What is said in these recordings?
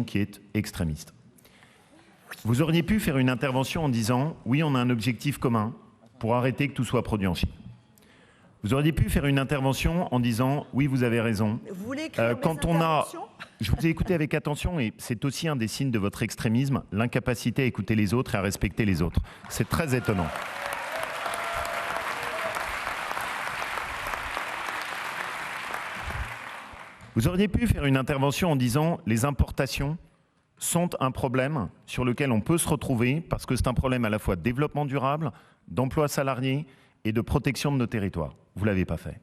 qui est extrémiste. Vous auriez pu faire une intervention en disant « Oui, on a un objectif commun pour arrêter que tout soit produit en Chine ». Vous auriez pu faire une intervention en disant « Oui, vous avez raison ». Vous voulez écrire quand on a... Je vous ai écouté avec attention et c'est aussi un des signes de votre extrémisme, l'incapacité à écouter les autres et à respecter les autres. C'est très étonnant. Vous auriez pu faire une intervention en disant « Les importations sont un problème sur lequel on peut se retrouver parce que c'est un problème à la fois de développement durable, d'emploi salarié et de protection de nos territoires ». Vous ne l'avez pas fait.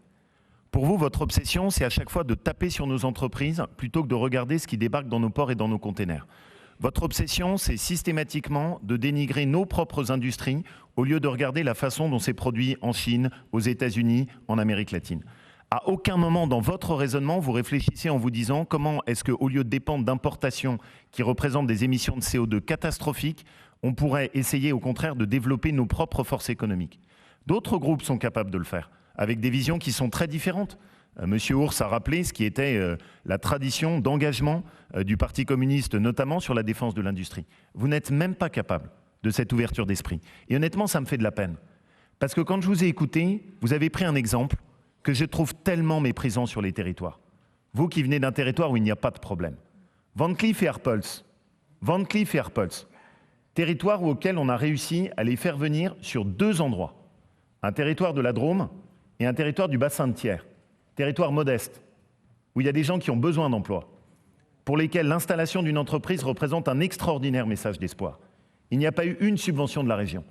Pour vous, votre obsession, c'est à chaque fois de taper sur nos entreprises plutôt que de regarder ce qui débarque dans nos ports et dans nos containers. Votre obsession, c'est systématiquement de dénigrer nos propres industries au lieu de regarder la façon dont c'est produit en Chine, aux États-Unis, en Amérique latine. À aucun moment dans votre raisonnement, vous réfléchissez en vous disant comment est-ce qu'au lieu de dépendre d'importations qui représentent des émissions de CO2 catastrophiques, on pourrait essayer au contraire de développer nos propres forces économiques. D'autres groupes sont capables de le faire, avec des visions qui sont très différentes. Monsieur Ours a rappelé ce qui était la tradition d'engagement du Parti communiste, notamment sur la défense de l'industrie. Vous n'êtes même pas capable de cette ouverture d'esprit. Et honnêtement, ça me fait de la peine. Parce que quand je vous ai écouté, vous avez pris un exemple que je trouve tellement méprisant sur les territoires. Vous qui venez d'un territoire où il n'y a pas de problème. Van Cleef et Arpels. Van Cleef et Arpels. Territoire auquel on a réussi à les faire venir sur 2 endroits. Un territoire de la Drôme et un territoire du bassin de Thiers. Territoire modeste, où il y a des gens qui ont besoin d'emploi, pour lesquels l'installation d'une entreprise représente un extraordinaire message d'espoir. Il n'y a pas eu une subvention de la région.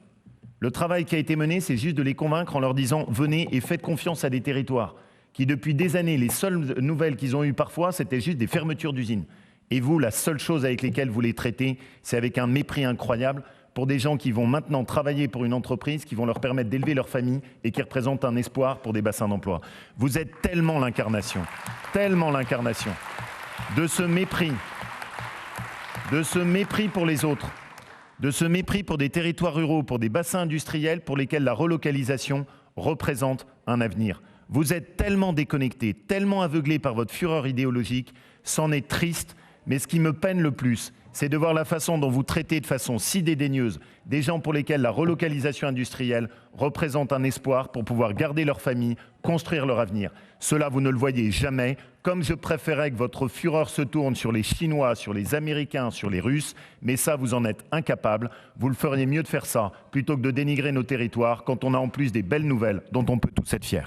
Le travail qui a été mené, c'est juste de les convaincre en leur disant « Venez et faites confiance à des territoires qui, depuis des années, les seules nouvelles qu'ils ont eues parfois, c'était juste des fermetures d'usines. Et vous, la seule chose avec lesquelles vous les traitez, c'est avec un mépris incroyable pour des gens qui vont maintenant travailler pour une entreprise, qui vont leur permettre d'élever leur famille et qui représentent un espoir pour des bassins d'emploi. Vous êtes tellement l'incarnation de ce mépris pour les autres, de ce mépris pour des territoires ruraux, pour des bassins industriels pour lesquels la relocalisation représente un avenir. Vous êtes tellement déconnectés, tellement aveuglés par votre fureur idéologique, c'en est triste, mais ce qui me peine le plus, c'est de voir la façon dont vous traitez de façon si dédaigneuse des gens pour lesquels la relocalisation industrielle représente un espoir pour pouvoir garder leur famille, construire leur avenir. Cela, vous ne le voyez jamais, comme je préférais que votre fureur se tourne sur les Chinois, sur les Américains, sur les Russes, mais ça, vous en êtes incapable. Vous le feriez mieux de faire ça, plutôt que de dénigrer nos territoires quand on a en plus des belles nouvelles dont on peut tous être fiers.